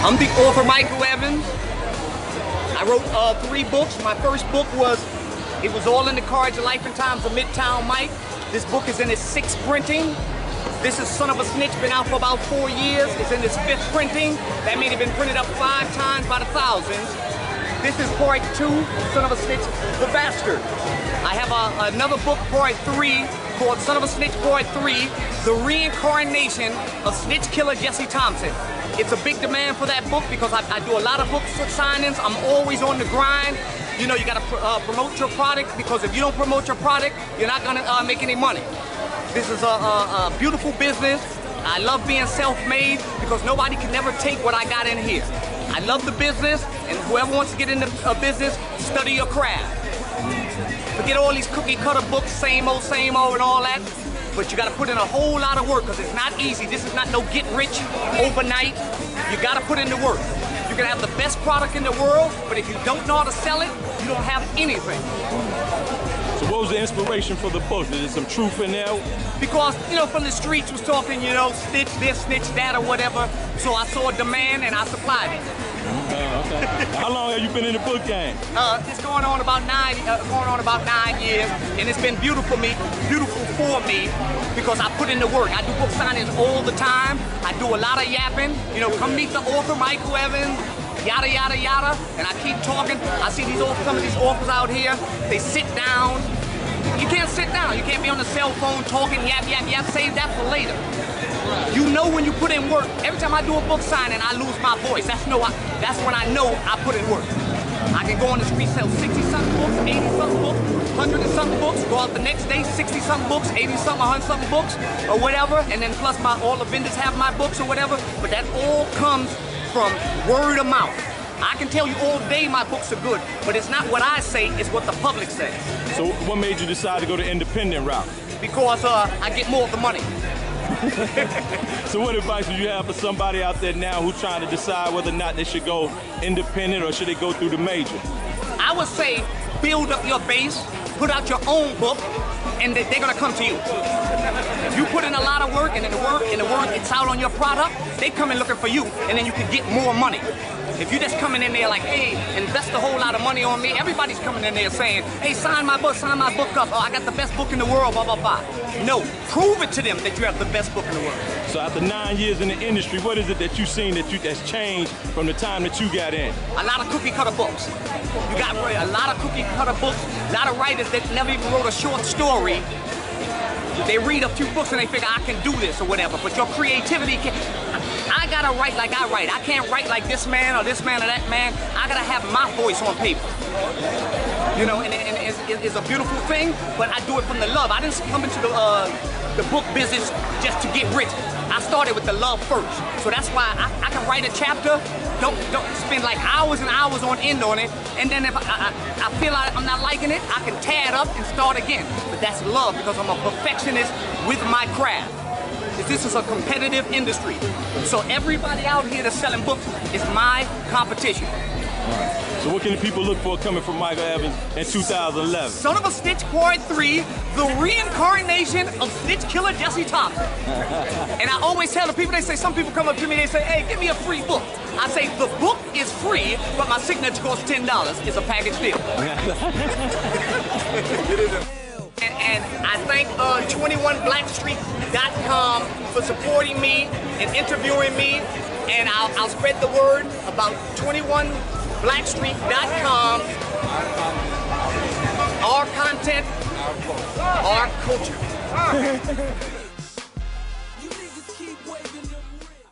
I'm the author, Michael Evans. I wrote 3 books. My first book was It Was All in the Cards, Life and Times of Midtown Mike. This book is in its 6th printing. This is Son of a Snitch, been out for about 4 years. It's in its 5th printing. That means it's been printed up 5 times by the thousands. This is part 2, Son of a Snitch, The Bastard. I have another book, part 3, called Son of a Snitch, part 3, The Reincarnation of Snitch Killer Jesse Thompson. It's a big demand for that book because I do a lot of book signings. I'm always on the grind. You know, you gotta promote your product, because if you don't promote your product, you're not gonna make any money. This is a beautiful business. I love being self-made because nobody can never take what I got in here. I love the business, and whoever wants to get into a business, study your craft. Forget all these cookie cutter books, same old, and all that. But you gotta put in a whole lot of work because it's not easy. This is not no get rich overnight. You gotta put in the work. You can have the best product in the world, but if you don't know how to sell it, you don't have anything. So what was the inspiration for the book? Is there some truth in there? Because, you know, from the streets was talking, you know, snitch this, snitch that, or whatever. So I saw a demand and I supplied it. Okay. How long have you been in the book game? It's going on about 9 years, and it's been beautiful for me because I put in the work. I do book signings all the time. I do a lot of yapping. You know, come meet the author, Michael Evans. Yada, yada, yada, and I keep talking. I see some of these authors out here, they sit down. You can't sit down. You can't be on the cell phone talking, yap, yap, yap. Save that for later. You know when you put in work. Every time I do a book signing, I lose my voice. That's when I know I put in work. I can go on the street, sell 60-something books, 80-something books, 100-something books, go out the next day, 60-something books, 80-something, 100-something books, or whatever, and then plus all the vendors have my books or whatever, but that all comes from word of mouth. I can tell you all day my books are good, but it's not what I say, it's what the public says. So what made you decide to go the independent route? Because I get more of the money. So what advice would you have for somebody out there now who's trying to decide whether or not they should go independent or should they go through the major? I would say build up your base, put out your own book, and they're gonna come to you. If you put in a lot of work and the work it's out on your product, they come in looking for you, and then you can get more money. If you're just coming in there like, hey, invest a whole lot of money on me, everybody's coming in there saying, hey, sign my book up. Oh, I got the best book in the world, blah, blah, blah. No, prove it to them that you have the best book in the world. So after 9 years in the industry, what is it that you've seen that's changed from the time that you got in? A lot of cookie cutter books. You got a lot of cookie cutter books, a lot of writers that never even wrote a short story. They read a few books and they figure I can do this or whatever, but your creativity I gotta write like I write. I can't write like this man or that man. I gotta have my voice on paper. You know, and it's a beautiful thing, but I do it from the love. I didn't come into the book business just to get rich. I started with the love first. So that's why I can write a chapter, don't spend like hours and hours on end on it, and then if I feel like I'm not liking it, I can tear it up and start again. But that's love because I'm a perfectionist with my craft. This is a competitive industry. So everybody out here that's selling books is my competition. Right. So what can the people look for coming from Michael Evans in 2011? Son of a Snitch, part 3, The Reincarnation of Snitch Killer Jesse Thompson. And I always tell the people, they say, some people come up to me, they say, hey, give me a free book. I say, the book is free, but my signature costs $10. It's a package deal. And I thank 21Blackstreet.com for supporting me and interviewing me, and I'll spread the word about 21Blackstreet.com. Our content, our culture.